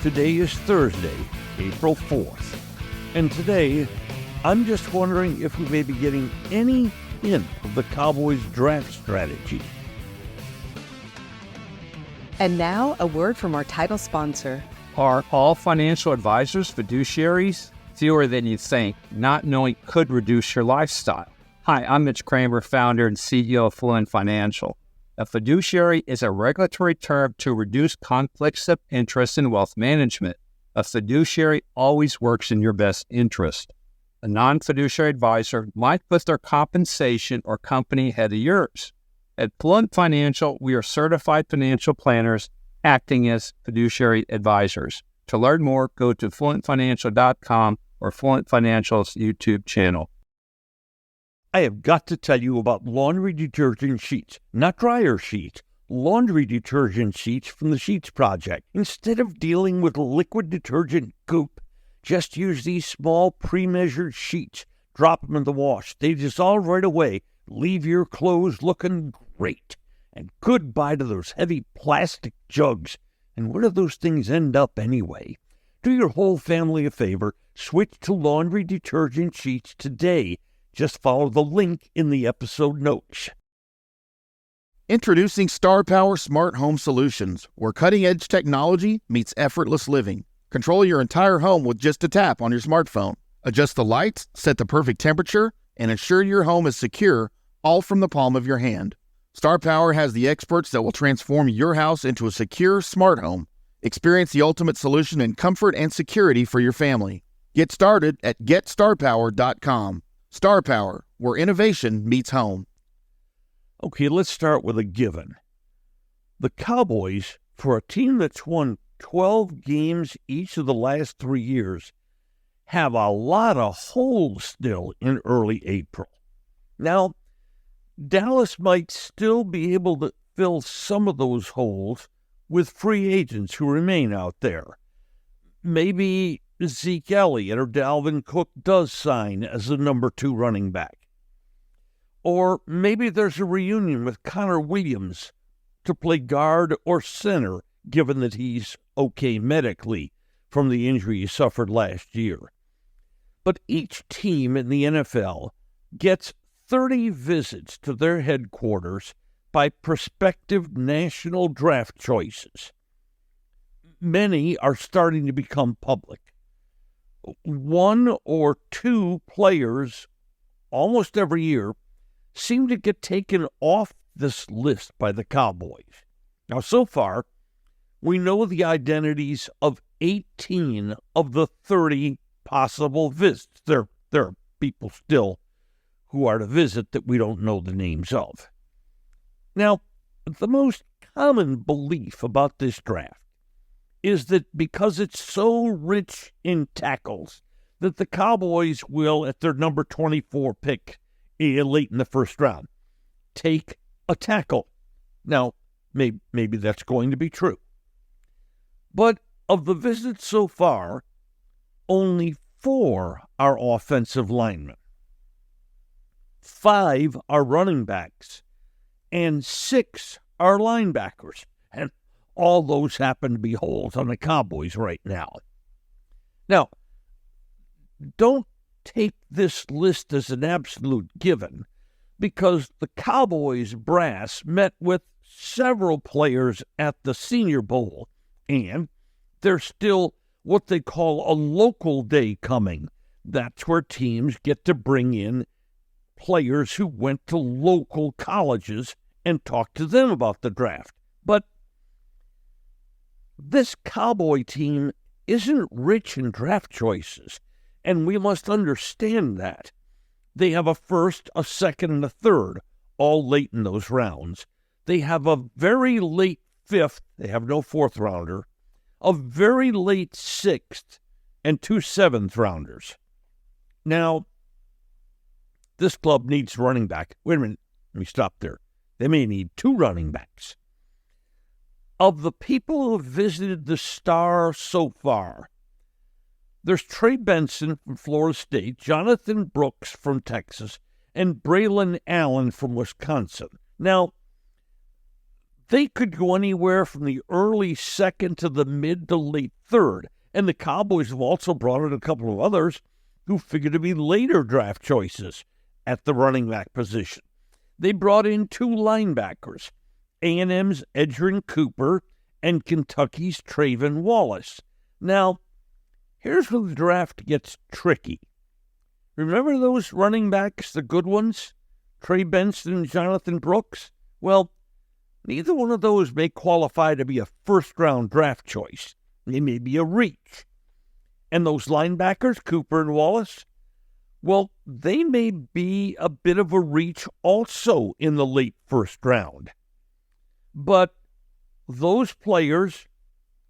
Today is Thursday, April 4th. And today, I'm just wondering if we may be getting any hint of the Cowboys' draft strategy. And now, a word from our title sponsor. Are all financial advisors fiduciaries? Fewer than you think. Not knowing could reduce your lifestyle. Hi, I'm Mitch Kramer, founder and CEO of Fluent Financial. A fiduciary is a regulatory term to reduce conflicts of interest in wealth management. A fiduciary always works in your best interest. A non-fiduciary advisor might put their compensation or company ahead of yours. At Fluent Financial, we are certified financial planners acting as fiduciary advisors. To learn more, go to fluentfinancial.com or Fluent Financial's YouTube channel. I have got to tell you about laundry detergent sheets, not dryer sheets. Laundry detergent sheets from the Sheets Project. Instead of dealing with liquid detergent goop, just use these small pre-measured sheets. Drop them in the wash. They dissolve right away. Leave your clothes looking great. And goodbye to those heavy plastic jugs. And where do those things end up anyway? Do your whole family a favor. Switch to laundry detergent sheets today. Just follow the link in the episode notes. Introducing Star Power Smart Home Solutions, where cutting-edge technology meets effortless living. Control your entire home with just a tap on your smartphone. Adjust the lights, set the perfect temperature, and ensure your home is secure, all from the palm of your hand. Star Power has the experts that will transform your house into a secure, smart home. Experience the ultimate solution in comfort and security for your family. Get started at GetStarPower.com. Star Power, where innovation meets home. Okay, let's start with a given. The Cowboys, for a team that's won 12 games each of the last 3 years, have a lot of holes still in early April. Now, Dallas might still be able to fill some of those holes with free agents who remain out there. Maybe Zeke Elliott or Dalvin Cook does sign as the number 2 running back. Or maybe there's a reunion with Connor Williams to play guard or center, given that he's okay medically from the injury he suffered last year. But each team in the NFL gets 30 visits to their headquarters by prospective national draft choices. Many are starting to become public. 1 or 2 players almost every year seem to get taken off this list by the Cowboys. Now, so far, we know the identities of 18 of the 30 possible visits. There are people still who are to visit that we don't know the names of. Now, the most common belief about this draft is that because it's so rich in tackles, that the Cowboys will, at their number 24 pick late in the first round, take a tackle. Now, maybe that's going to be true. But of the visits so far, only 4 are offensive linemen, 5 are running backs, and 6 are linebackers. And all those happen to be holes on the Cowboys right now. Now, don't take this list as an absolute given, because the Cowboys brass met with several players at the Senior Bowl, and there's still what they call a local day coming. That's where teams get to bring in players who went to local colleges and talk to them about the draft. But this Cowboy team isn't rich in draft choices, and we must understand that. They have a first, a second, and a third, all late in those rounds. They have a very late 5th, they have no 4th rounder, a very late 6th, and 2 7th rounders. Now, this club needs running back. Wait a minute, let me stop there. They may need 2 running backs. Of the people who have visited the Star so far, there's Trey Benson from Florida State, Jonathan Brooks from Texas, and Braylon Allen from Wisconsin. Now, They could go anywhere from the early second to the mid to late third. And the Cowboys have also brought in a couple of others who figure to be later draft choices at the running back position. They brought in 2 linebackers, A&M's Edgerrin Cooper and Kentucky's Trayvon Wallace. Now, here's where the draft gets tricky. Remember those running backs, the good ones? Trey Benson and Jonathan Brooks? Well, neither one of those may qualify to be a first-round draft choice. They may be a reach. And those linebackers, Cooper and Wallace, well, they may be a bit of a reach also in the late first round. But those players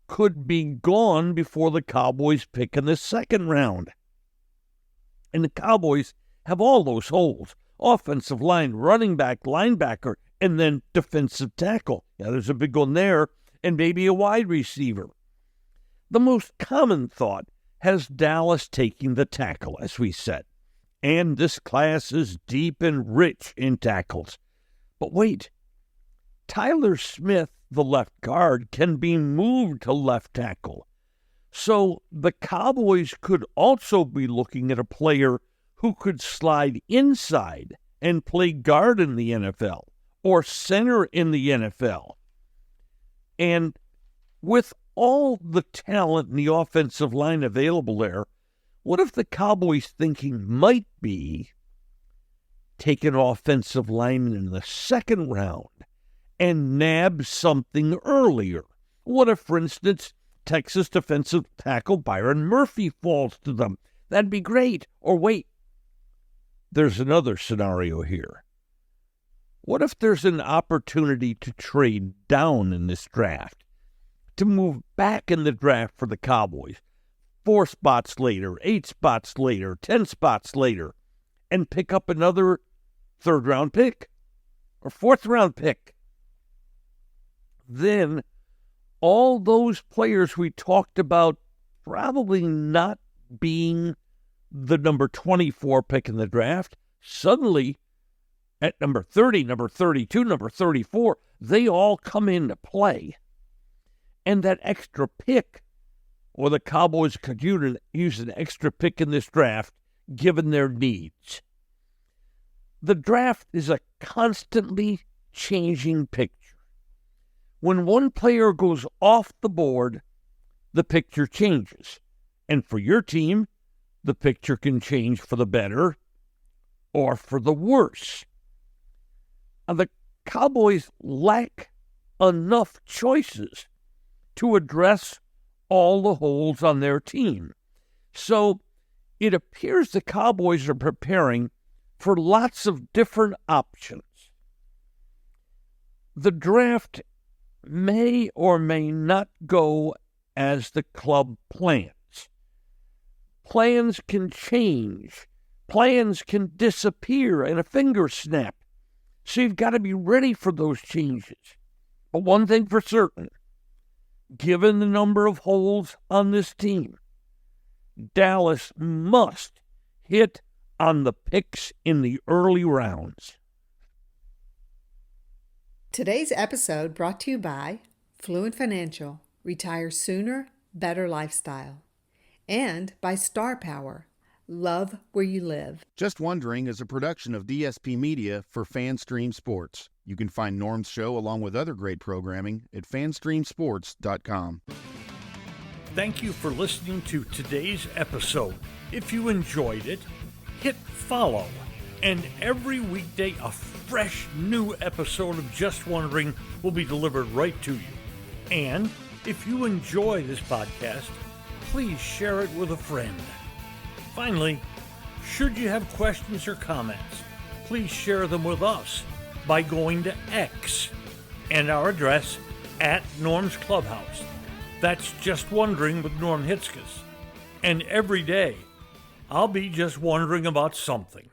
could be gone before the Cowboys pick in the second round. And the Cowboys have all those holes: offensive line, running back, linebacker, and then defensive tackle. Now, there's a big one there, and maybe a wide receiver. The most common thought has Dallas taking the tackle, as we said. And this class is deep and rich in tackles. But wait, Tyler Smith, the left guard, can be moved to left tackle. So the Cowboys could also be looking at a player who could slide inside and play guard in the NFL or center in the NFL. And with all the talent in the offensive line available there, what if the Cowboys' thinking might be take an offensive lineman in the second round and nab something earlier? What if, for instance, Texas defensive tackle Byron Murphy falls to them? That'd be great. Or wait, there's another scenario here. What if there's an opportunity to trade down in this draft, to move back in the draft for the Cowboys, 4 spots later, 8 spots later, 10 spots later, and pick up another third-round pick or fourth-round pick? Then all those players we talked about probably not being the number 24 pick in the draft, suddenly at number 30, number 32, number 34, they all come into play. And that extra pick, or the Cowboys could use an extra pick in this draft given their needs. The draft is a constantly changing picture. When one player goes off the board, the picture changes. And for your team, the picture can change for the better or for the worse. And the Cowboys lack enough choices to address all the holes on their team. So it appears the Cowboys are preparing for lots of different options. The draft may or may not go as the club plans. Plans can change. Plans can disappear in a finger snap. So you've got to be ready for those changes. But one thing for certain, given the number of holes on this team, Dallas must hit on the picks in the early rounds. Today's episode brought to you by Fluent Financial, Retire Sooner, Better Lifestyle, and by Star Power, Love Where You Live. Just Wondering is a production of DSP Media for FanStream Sports. You can find Norm's show along with other great programming at fanstreamsports.com. Thank you for listening to today's episode. If you enjoyed it, hit follow. And every weekday, a fresh new episode of Just Wondering will be delivered right to you. And if you enjoy this podcast, please share it with a friend. Finally, should you have questions or comments, please share them with us by going to X and our address at Norm's Clubhouse. That's Just Wondering with Norm Hitzges. And every day, I'll be just wondering about something.